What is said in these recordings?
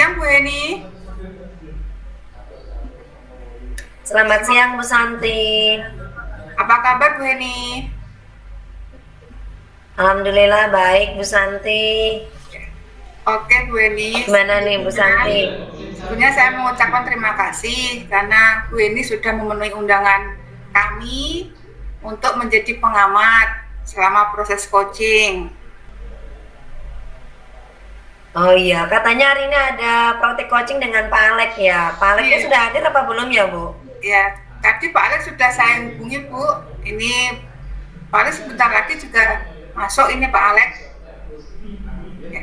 siang Bu Heni. Selamat siang Bu Santi. Apa kabar Bu Heni? Alhamdulillah baik Bu Santi. Oke Bu Heni. Gimana nih Bu Santi? Sebelumnya saya mengucapkan terima kasih karena Bu Heni sudah memenuhi undangan kami untuk menjadi pengamat selama proses coaching. Oh iya, katanya hari ini ada praktik coaching dengan Pak Alek ya. Pak Aleknya sudah hadir apa belum ya Bu? Ya, tadi Pak Alek sudah saya hubungi Bu. Ini Pak Alek sebentar lagi juga masuk ini Pak Alek. Ya.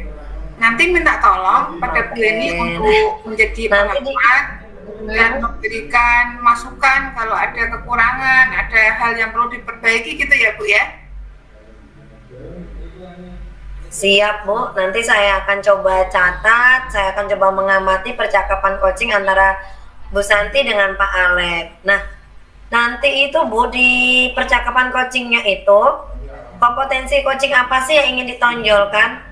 Nanti minta tolong pada Bu Heni untuk menjadi pengamat dan memberikan masukan kalau ada kekurangan, ada hal yang perlu diperbaiki gitu ya Bu ya. Siap Bu, nanti saya akan coba catat, saya akan coba mengamati percakapan coaching antara Bu Santi dengan Pak Alek. Nah, nanti itu Bu, di percakapan coachingnya itu, kompetensi coaching apa sih yang ingin ditonjolkan?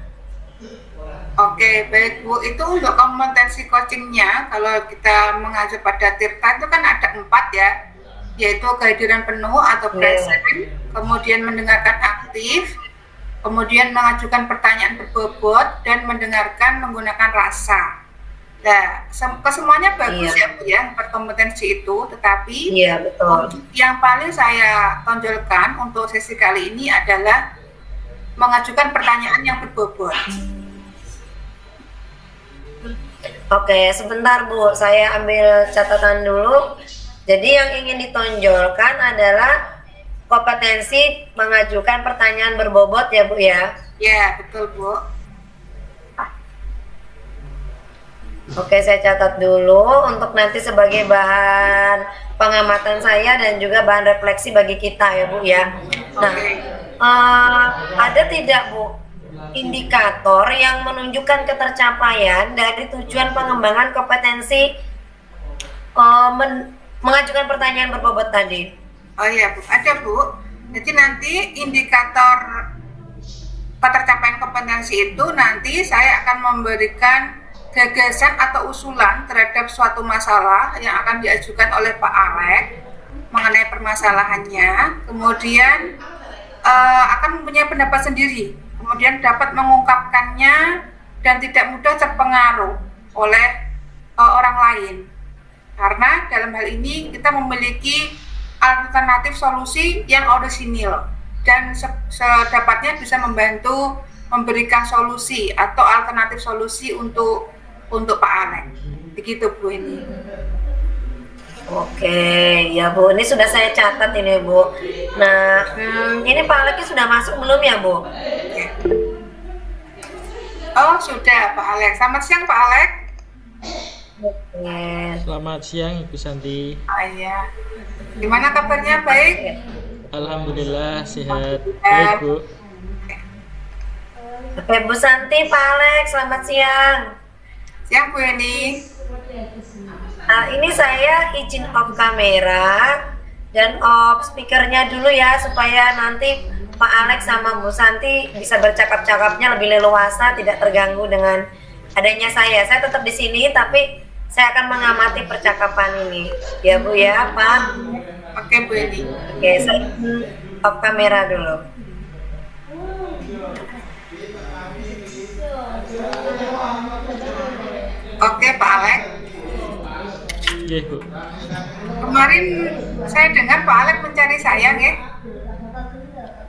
Oke, baik Bu, itu untuk kompetensi coachingnya, kalau kita mengacu pada Tirta itu kan ada 4 ya, yaitu kehadiran penuh atau present, kemudian mendengarkan aktif, kemudian mengajukan pertanyaan berbobot, dan mendengarkan menggunakan rasa. Nah, kesemuanya bagus ya Bu ya, berkompetensi itu, tetapi yang paling saya tonjolkan untuk sesi kali ini adalah mengajukan pertanyaan yang berbobot. Oke, sebentar Bu, saya ambil catatan dulu. Jadi yang ingin ditonjolkan adalah kompetensi mengajukan pertanyaan berbobot ya Bu ya? Ya, betul Bu. Oke, saya catat dulu untuk nanti sebagai bahan pengamatan saya dan juga bahan refleksi bagi kita ya Bu ya. Nah, ada tidak Bu indikator yang menunjukkan ketercapaian dari tujuan pengembangan kompetensi mengajukan pertanyaan berbobot tadi? Oh iya Bu, ada Bu. Jadi nanti indikator ketercapaian kompetensi itu nanti saya akan memberikan gagasan atau usulan terhadap suatu masalah yang akan diajukan oleh Pak Alek mengenai permasalahannya, kemudian akan mempunyai pendapat sendiri, kemudian dapat mengungkapkannya dan tidak mudah terpengaruh oleh orang lain. Karena dalam hal ini kita memiliki alternatif solusi yang orisinil dan sedapatnya bisa membantu memberikan solusi atau alternatif solusi untuk Pak Alek. Begitu Bu ini. Oke, ya Bu, ini sudah saya catat ini Bu. Nah, ini Pak Aleknya sudah masuk belum ya Bu? Ya. Oh sudah Pak Alek. Selamat siang Pak Alek. Selamat siang Ibu Santi. Iya. Gimana kabarnya? Baik? Alhamdulillah sehat. Baik Bu. Oke Bu Santi, Pak Alek, selamat siang. Siang Bu Heni. Ini saya izin off kamera dan off speakernya dulu ya, supaya nanti Pak Alek sama Bu Santi bisa bercakap-cakapnya lebih leluasa, tidak terganggu dengan adanya saya. Saya tetap di sini tapi saya akan mengamati percakapan ini. Ya Bu ya, Pak. Oke Bu Heni. Oke, saya off kamera dulu. Oke Pak Alek. Iya Bu. Kemarin saya dengar Pak Alek mencari saya ya.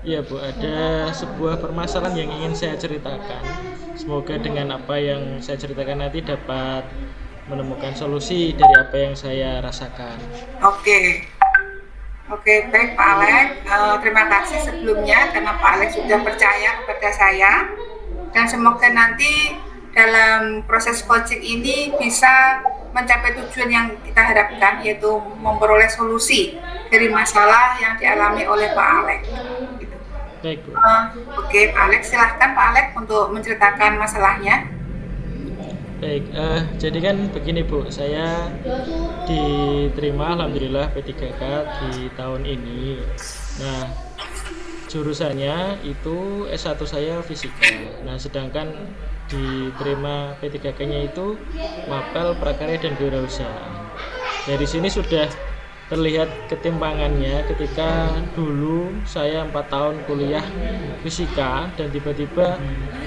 Iya Bu, ada sebuah permasalahan yang ingin saya ceritakan. Semoga dengan apa yang saya ceritakan nanti dapat menemukan solusi dari apa yang saya rasakan. Oke, baik Pak Alek. Terima kasih sebelumnya karena Pak Alek sudah percaya kepada saya, dan semoga nanti dalam proses coaching ini bisa mencapai tujuan yang kita harapkan, yaitu memperoleh solusi dari masalah yang dialami oleh Pak Alek. Baik Bu. Oke Pak Alek, silahkan Pak Alek untuk menceritakan masalahnya. Baik, jadi kan begini Bu, saya diterima Alhamdulillah P3K di tahun ini. Nah, jurusannya itu S1 saya fisika. Nah, sedangkan diterima P3K-nya itu Mapel Prakarya dan Kewirausahaan. Dari sini sudah terlihat ketimpangannya ketika dulu saya 4 tahun kuliah fisika dan tiba-tiba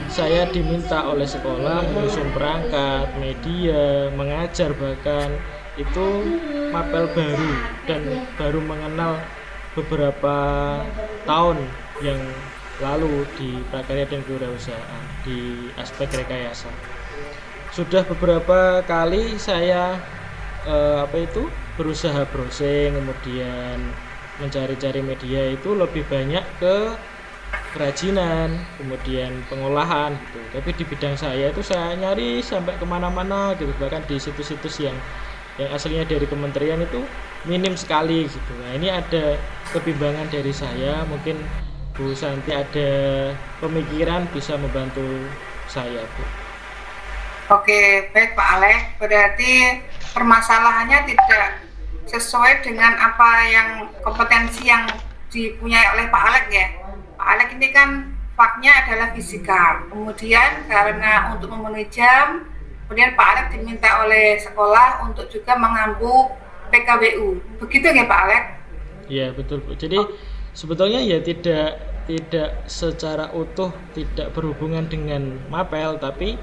saya diminta oleh sekolah menyusun perangkat, media, mengajar, bahkan itu mapel baru dan baru mengenal beberapa tahun yang lalu di Prakarya dan Kewirausahaan di aspek rekayasa. Sudah beberapa kali saya berusaha browsing, kemudian mencari-cari media itu lebih banyak ke kerajinan, kemudian pengolahan gitu. Tapi di bidang saya itu saya nyari sampai kemana-mana gitu, bahkan di situs-situs yang aslinya dari kementerian itu minim sekali gitu. Nah ini ada kebimbangan dari saya, mungkin Bu Santi ada pemikiran bisa membantu saya, Bu. Oke, baik Pak Alex. Berarti permasalahannya tidak sesuai dengan apa yang kompetensi yang dipunyai oleh Pak Alex ya. Pak Alex ini kan faknya adalah fisika. Kemudian karena untuk memenuhi jam, kemudian Pak Alex diminta oleh sekolah untuk juga mengampu PKWU. Begitu ya Pak Alex? Iya betul Bu. Jadi sebetulnya ya tidak secara utuh tidak berhubungan dengan mapel, tapi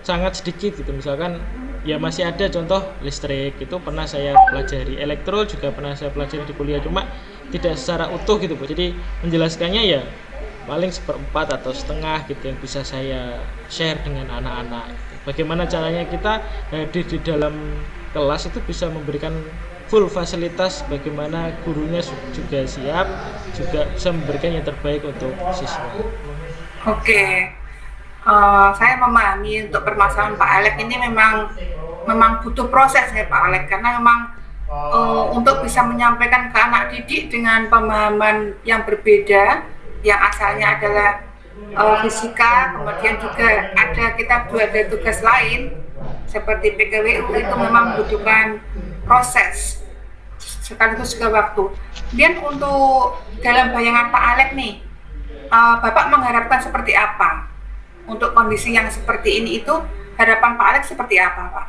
sangat sedikit gitu. Misalkan ya masih ada contoh listrik itu pernah saya pelajari, elektro juga pernah saya pelajari di kuliah, cuma tidak secara utuh gitu Bu. Jadi menjelaskannya ya paling 1/4 atau setengah gitu yang bisa saya share dengan anak-anak gitu. Bagaimana caranya kita hadir di dalam kelas itu bisa memberikan full fasilitas, bagaimana gurunya juga siap, juga bisa memberikan yang terbaik untuk siswa. Oke. Saya memahami untuk permasalahan Pak Alex ini memang butuh proses ya Pak Alex, karena memang untuk bisa menyampaikan ke anak didik dengan pemahaman yang berbeda, yang asalnya adalah fisika, kemudian juga ada tugas lain seperti PKWU, itu memang membutuhkan proses sekaligus juga waktu. Kemudian untuk dalam bayangan Pak Alex nih, Bapak mengharapkan seperti apa? Untuk kondisi yang seperti ini itu harapan Pak Alex seperti apa Pak?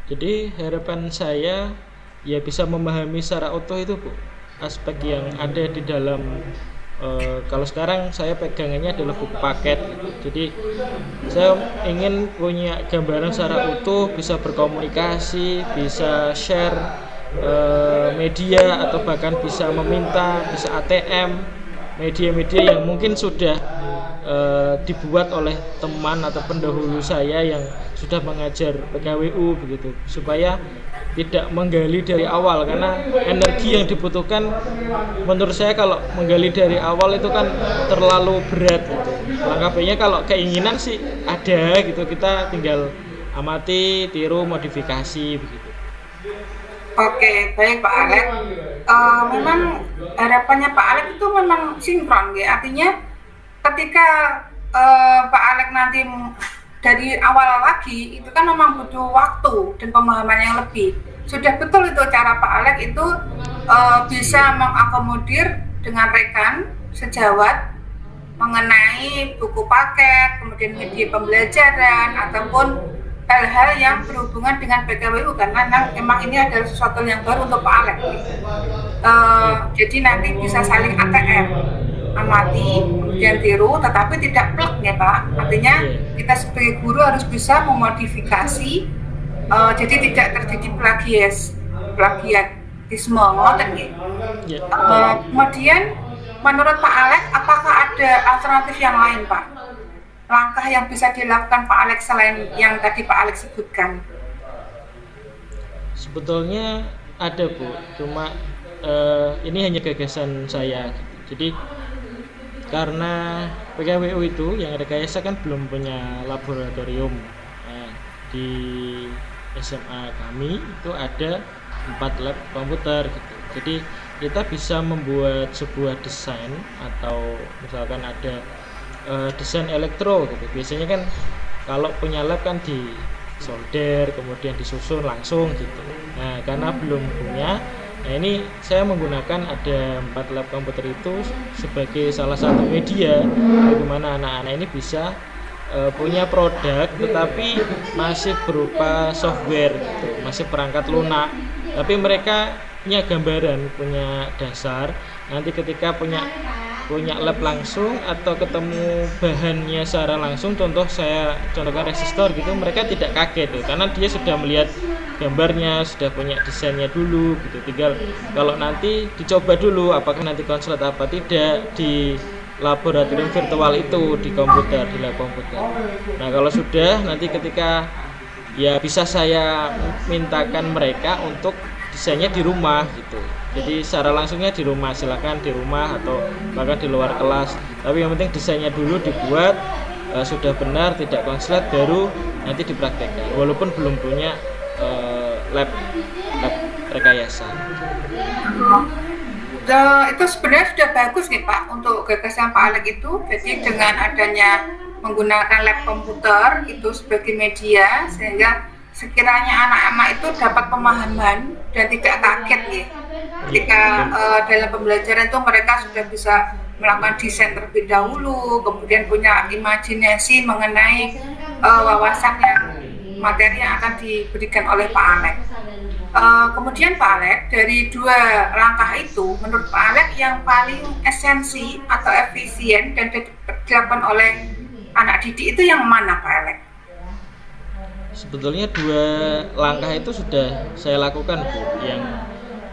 Jadi harapan saya ya bisa memahami secara utuh itu Bu, aspek yang ada di dalam kalau sekarang saya pegangannya adalah buku paket gitu. Jadi saya ingin punya gambaran secara utuh, bisa berkomunikasi, bisa share media, atau bahkan bisa meminta, bisa ATM media-media yang mungkin sudah dibuat oleh teman atau pendahulu saya yang sudah mengajar PKWU begitu, supaya tidak menggali dari awal, karena energi yang dibutuhkan menurut saya kalau menggali dari awal itu kan terlalu berat gitu. Langkah baiknya kalau keinginan sih ada gitu, kita tinggal amati, tiru, modifikasi begitu. Oke, baik Pak Alex. Memang harapannya Pak Alex itu memang sinkron ya, artinya ketika Pak Alex nanti dari awal lagi itu kan memang butuh waktu dan pemahaman yang lebih. Sudah betul itu cara Pak Alex itu bisa mengakomodir dengan rekan sejawat mengenai buku paket, kemudian media pembelajaran ataupun hal-hal yang berhubungan dengan PKWU, karena memang ini adalah sesuatu yang baru untuk Pak Alex. Jadi nanti bisa saling ATM, amati, kemudian tiru, tetapi tidak plek ya Pak. Artinya kita sebagai guru harus bisa memodifikasi, jadi tidak terjadi plagiatisme, ngoten nggih. Kemudian menurut Pak Alex, apakah ada alternatif yang lain Pak? Langkah yang bisa dilakukan Pak Alex selain yang tadi Pak Alex sebutkan? Sebetulnya ada Bu, cuma ini hanya gagasan saya. Jadi karena PKWU itu yang rekayasa kan belum punya laboratorium. Nah, di SMA kami itu ada 4 lab komputer gitu. Jadi kita bisa membuat sebuah desain, atau misalkan ada desain elektro gitu. Biasanya kan kalau punya lab kan di solder kemudian disusun langsung gitu. Nah karena belum punya, nah ini saya menggunakan ada 4 lab komputer itu sebagai salah satu media bagaimana anak-anak ini bisa punya produk tetapi masih berupa software gitu, masih perangkat lunak, tapi mereka punya gambaran, punya dasar. Nanti ketika punya lab langsung atau ketemu bahannya secara langsung, contoh saya contohkan resistor gitu, mereka tidak kaget tuh, karena dia sudah melihat gambarnya, sudah punya desainnya dulu gitu. Tinggal kalau nanti dicoba dulu apakah nanti konslet apa tidak di laboratorium virtual itu, di komputer, di lab komputer. Nah kalau sudah, nanti ketika ya bisa saya mintakan mereka untuk desainnya di rumah gitu. Jadi secara langsungnya di rumah, silakan di rumah atau bahkan di luar kelas, tapi yang penting desainnya dulu dibuat sudah benar, tidak konslet, baru nanti dipraktekkan walaupun belum punya lab rekayasa. Itu sebenarnya sudah bagus nih Pak untuk gagasan Pak Alex itu. Jadi dengan adanya menggunakan lab komputer itu sebagai media, sehingga sekiranya anak-anak itu dapat pemahaman dan tidak kaget ya. Ketika dalam pembelajaran itu mereka sudah bisa melakukan desain terlebih dahulu, kemudian punya imajinasi mengenai wawasan yang materi yang akan diberikan oleh Pak Alex. Kemudian Pak Alex, dari dua langkah itu, menurut Pak Alex yang paling esensi atau efisien dan dilakukan oleh anak didik itu yang mana Pak Alex? Sebetulnya dua langkah itu sudah saya lakukan Bu, yang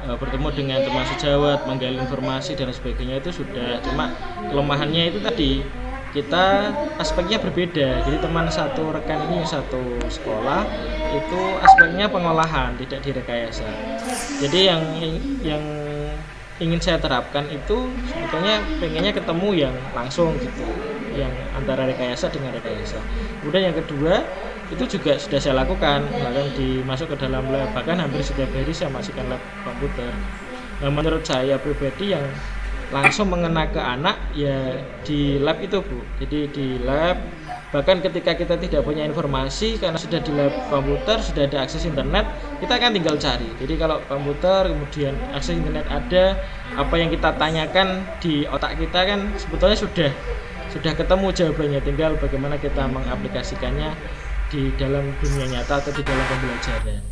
bertemu dengan teman sejawat, menggali informasi dan sebagainya itu sudah. Cuma kelemahannya itu tadi, kita aspeknya berbeda. Jadi teman satu rekan ini satu sekolah itu aspeknya pengolahan, tidak direkayasa. Jadi yang ingin saya terapkan itu sebetulnya pengennya ketemu yang langsung gitu, yang antara rekayasa dengan rekayasa. Kemudian yang kedua itu juga sudah saya lakukan, bahkan dimasuk ke dalam lab, bahkan hampir setiap hari saya masukkan lab komputer. Nah menurut saya pribadi yang langsung mengena ke anak ya di lab itu Bu. Jadi di lab, bahkan ketika kita tidak punya informasi karena sudah di lab komputer, sudah ada akses internet, kita kan tinggal cari. Jadi kalau komputer kemudian akses internet ada, apa yang kita tanyakan di otak kita kan sebetulnya sudah ketemu jawabannya, tinggal bagaimana kita mengaplikasikannya di dalam dunia nyata atau di dalam pembelajaran.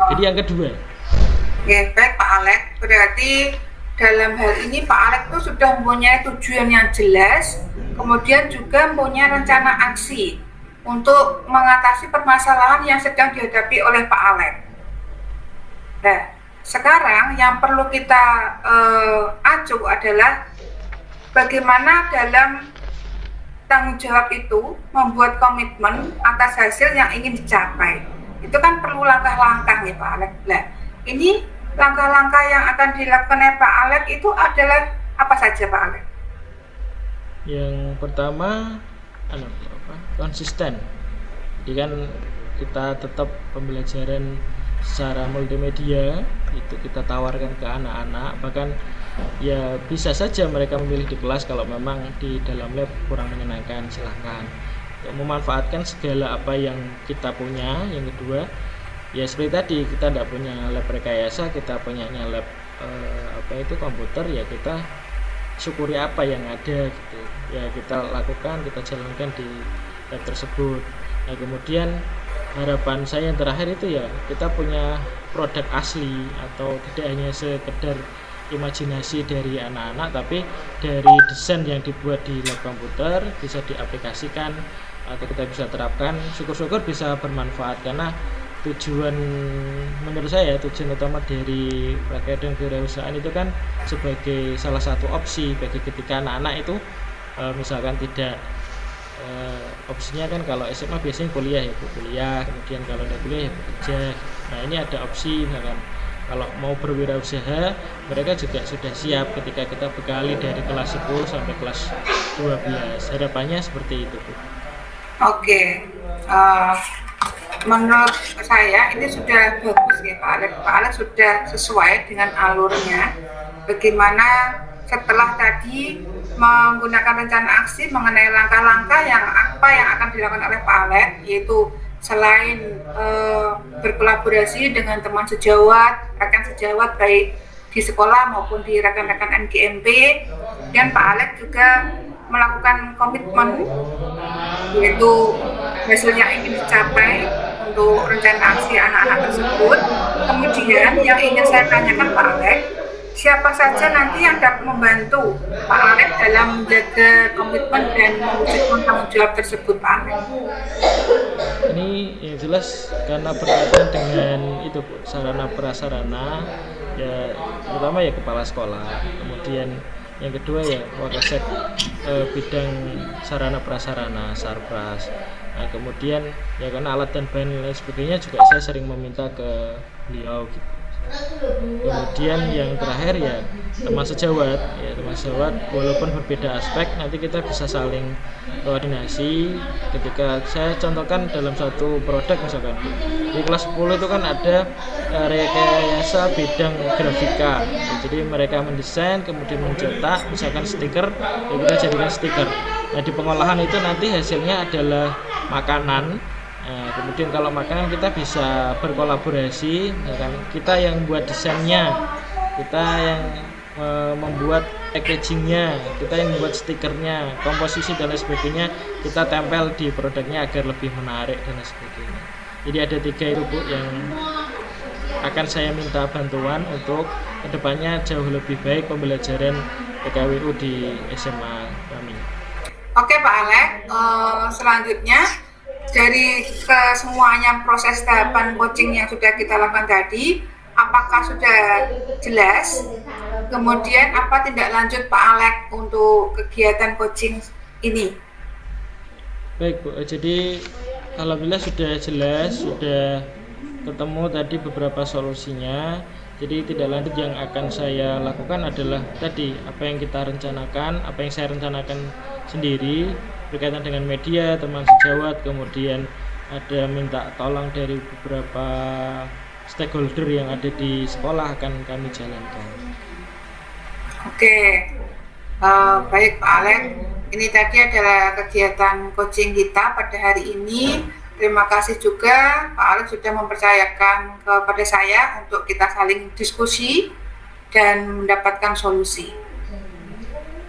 Jadi yang kedua. Oke, baik Pak Alex. Berarti dalam hal ini Pak Alex itu sudah mempunyai tujuan yang jelas, kemudian juga mempunyai rencana aksi untuk mengatasi permasalahan yang sedang dihadapi oleh Pak Alex. Nah, sekarang yang perlu kita acu adalah bagaimana dalam tanggung jawab itu membuat komitmen atas hasil yang ingin dicapai. Itu kan perlu langkah-langkah nih Pak Alex. Nah, ini langkah-langkah yang akan dilakukan oleh Pak Alex itu adalah apa saja Pak Alex? Yang pertama konsisten. Jadi kan kita tetap pembelajaran secara multimedia itu kita tawarkan ke anak-anak, bahkan ya bisa saja mereka memilih di kelas kalau memang di dalam lab kurang menyenangkan, silahkan memanfaatkan segala apa yang kita punya. Yang kedua ya seperti tadi, kita tidak punya lab rekayasa, kita punya lab komputer, ya kita syukuri apa yang ada gitu ya, kita lakukan, kita jalankan di lab tersebut. Nah kemudian harapan saya yang terakhir itu ya kita punya produk asli, atau tidak hanya sekedar imajinasi dari anak-anak, tapi dari desain yang dibuat di lab komputer bisa diaplikasikan atau kita bisa terapkan. Syukur-syukur bisa bermanfaat, karena menurut saya tujuan utama dari praktek dan kewirausahaan itu kan sebagai salah satu opsi bagi ketika anak-anak itu misalkan tidak opsinya kan kalau SMA biasanya kuliah ya kuliah, kemudian kalau tidak kuliah ya bekerja. Nah ini ada opsi misalkan kalau mau berwirausaha, mereka juga sudah siap ketika kita bekali dari kelas 10 sampai kelas 12. Harapannya seperti itu Bu. Oke. Menurut saya ini sudah bagus ya Pak Alex. Pak Alex sudah sesuai dengan alurnya. Bagaimana setelah tadi menggunakan rencana aksi mengenai langkah-langkah yang akan dilakukan oleh Pak Alex, yaitu selain berkolaborasi dengan teman sejawat, rekan sejawat baik di sekolah maupun di rekan-rekan NGMP, dan Pak Alex juga melakukan komitmen yaitu hasil yang ingin dicapai untuk rencana aksi anak-anak tersebut. Kemudian yang ingin saya tanyakan Pak Alex, siapa saja nanti yang dapat membantu Pak Alex dalam menjaga komitmen dan mewujudkan tanggung jawab tersebut, Pak Alex? Ini yang jelas karena berkaitan dengan itu Bu, sarana prasarana ya, pertama ya kepala sekolah, kemudian yang kedua ya Wakasek bidang sarana prasarana Sarpras. Nah, kemudian ya karena alat dan bahan lain sebagainya juga saya sering meminta ke beliau gitu. Kemudian yang terakhir ya teman sejawat, walaupun berbeda aspek nanti kita bisa saling koordinasi. Ketika saya contohkan dalam satu produk misalkan di kelas 10 itu kan ada rekayasa bidang grafika, jadi mereka mendesain kemudian mencetak misalkan stiker, ya kita jadikan stiker. Nah di pengolahan itu nanti hasilnya adalah makanan. Nah, kemudian kalau makanan kita bisa berkolaborasi, ya kan? Kita yang buat desainnya, kita yang membuat packagingnya, kita yang membuat stikernya, komposisi dan lain sebagainya, kita tempel di produknya agar lebih menarik dan lain sebagainya. Jadi ada 3 itu Bu yang akan saya minta bantuan untuk kedepannya jauh lebih baik pembelajaran PKWU di SMA kami. Oke Pak Alex, selanjutnya dari kesemuanya proses tahapan coaching yang sudah kita lakukan tadi, apakah sudah jelas? Kemudian apa tindak lanjut Pak Alex untuk kegiatan coaching ini? Baik Bu, jadi alhamdulillah sudah jelas, sudah ketemu tadi beberapa solusinya. Jadi tidak lanjut yang akan saya lakukan adalah tadi apa yang kita rencanakan, apa yang saya rencanakan sendiri berkaitan dengan media, teman sejawat, kemudian ada minta tolong dari beberapa stakeholder yang ada di sekolah akan kami jalankan. Oke, baik Pak Alex, ini tadi adalah kegiatan coaching kita pada hari ini. Terima kasih juga Pak Alex sudah mempercayakan kepada saya untuk kita saling diskusi dan mendapatkan solusi.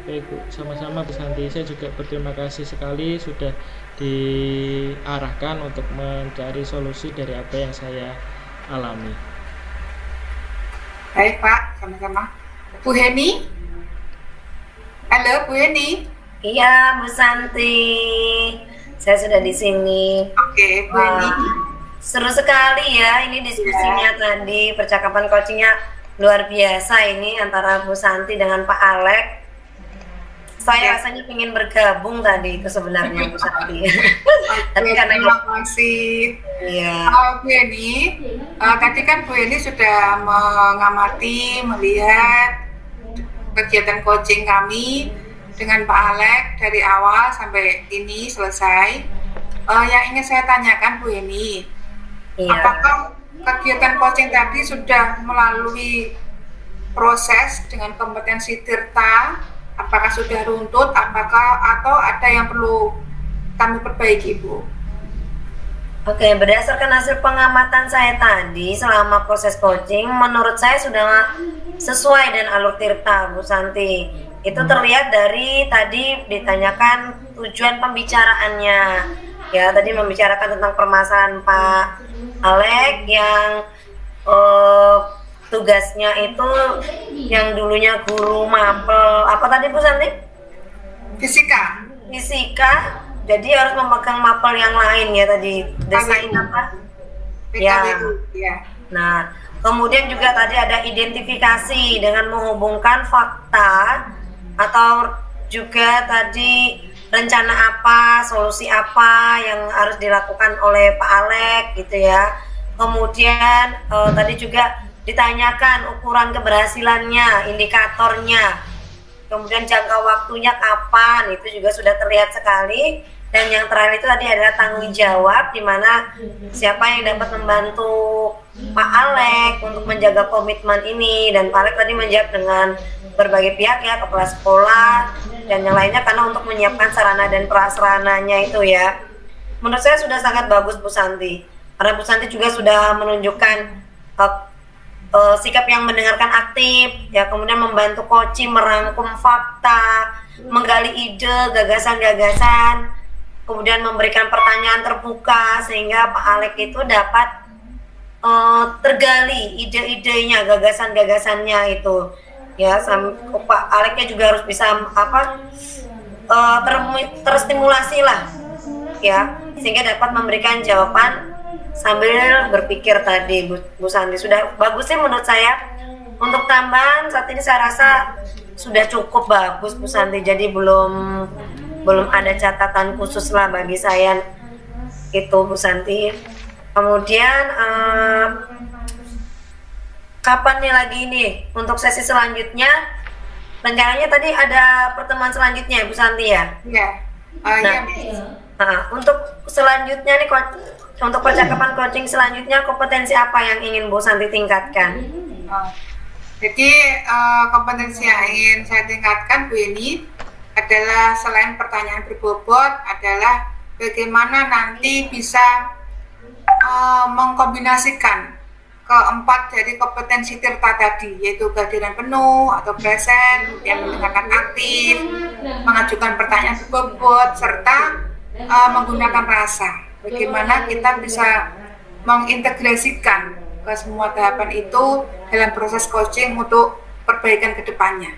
Baik Bu, sama-sama Bu Santi. Saya juga berterima kasih sekali sudah diarahkan untuk mencari solusi dari apa yang saya alami. Baik Pak, sama-sama. Bu Heni? Halo Bu Heni? Iya Bu Santi, saya sudah di sini. Oke Bu Heni. Seru sekali ya ini diskusinya tadi, percakapan coachingnya luar biasa ini antara Bu Santi dengan Pak Alex. Saya rasanya ingin bergabung tadi itu sebenarnya Bu Santi. Tapi karena terima kasih. iya. Bu Eni, tadi kan Bu Eni sudah mengamati, melihat kegiatan coaching kami dengan Pak Alex dari awal sampai ini selesai. Yang ingin saya tanyakan Bu Eni, apakah kegiatan coaching tadi sudah melalui proses dengan kompetensi Tirta? Apakah sudah runtut, atau ada yang perlu kami perbaiki, Bu? Oke, berdasarkan hasil pengamatan saya tadi selama proses coaching, menurut saya sudah sesuai dan alur Tirta, Bu Santi. Itu terlihat dari tadi ditanyakan tujuan pembicaraannya. Ya, tadi membicarakan tentang permasalahan Pak Alex yang tugasnya itu yang dulunya guru mapel apa tadi Bu Santi? Fisika, jadi harus memegang mapel yang lain ya tadi, desain apa? Ya. Nah, kemudian juga tadi ada identifikasi dengan menghubungkan fakta atau juga tadi rencana apa, solusi apa yang harus dilakukan oleh Pak Alex gitu ya. Kemudian tadi juga ditanyakan ukuran keberhasilannya, indikatornya, kemudian jangka waktunya kapan, itu juga sudah terlihat sekali. Dan yang terakhir itu tadi adalah tanggung jawab, di mana siapa yang dapat membantu Pak Alex untuk menjaga komitmen ini. Dan Pak Alex tadi menjawab dengan berbagai pihak ya, kepala sekolah dan yang lainnya, karena untuk menyiapkan sarana dan prasarananya itu ya. Menurut saya sudah sangat bagus Bu Santi, karena Bu Santi juga sudah menunjukkan sikap yang mendengarkan aktif ya, kemudian membantu coaching merangkum fakta, menggali ide, gagasan-gagasan kemudian memberikan pertanyaan terbuka sehingga Pak Alek itu dapat tergali ide-idenya, gagasan-gagasannya itu ya. Pak Aleknya juga harus bisa terstimulasi lah ya, sehingga dapat memberikan jawaban sambil berpikir tadi. Bu Santi sudah bagus sih menurut saya. Untuk tambahan saat ini saya rasa sudah cukup bagus Bu Santi, jadi belum ada catatan khusus lah bagi saya itu Bu Santi. Kemudian kapan nih lagi nih untuk sesi selanjutnya? Rencananya tadi ada pertemuan selanjutnya ya Bu Santi ya? Iya. Untuk selanjutnya nih, untuk percakapan coaching selanjutnya, kompetensi apa yang ingin Bu Santi tingkatkan? Jadi kompetensi yang ingin saya tingkatkan Bu Eni adalah selain pertanyaan berbobot adalah bagaimana nanti bisa mengkombinasikan keempat dari kompetensi Tirta tadi, yaitu kehadiran penuh atau present, kemudian mendengarkan aktif, mengajukan pertanyaan berbobot, serta menggunakan rasa. Bagaimana kita bisa mengintegrasikan ke semua tahapan itu dalam proses coaching untuk perbaikan ke depannya.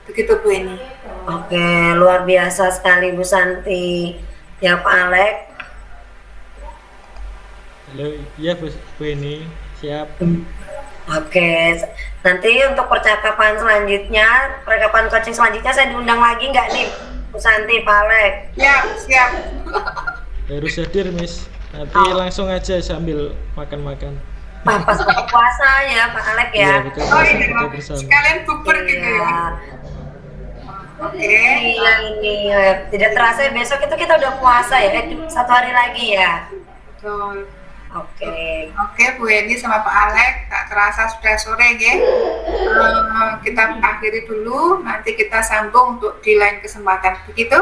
Begitu Bu Eni. Oke, luar biasa sekali Bu Santi. Ya Pak Alek. Halo, iya Bu Eni, siap. Oke, nanti untuk percakapan selanjutnya, percakapan coaching selanjutnya saya diundang lagi nggak nih Bu Santi, Pak Alek? Siap. Harus hadir Miss, nanti langsung aja sambil makan-makan. Pas buka puasa ya Pak Alek ya? Iya, buka puasa bersama. Sekalian bubur gitu ya. Oke. Iya ini tidak terasa besok itu kita udah puasa ya, 1 hari lagi ya. Betul. Oke, Bu Eni sama Pak Alek, tak terasa sudah sore ya. Kita akhiri dulu, nanti kita sambung untuk di lain kesempatan. Begitu?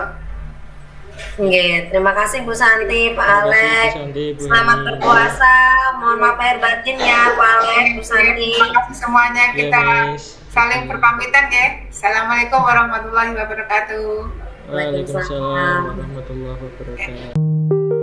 Oke, terima kasih Bu Santi, Pak Alek. Selamat berpuasa. Mohon maaf lahir batin ya Pak Alek, Bu Santi. Terima kasih semuanya, kita saling berpamitan ya. Assalamualaikum warahmatullahi wabarakatuh. Waalaikumsalam warahmatullahi wabarakatuh.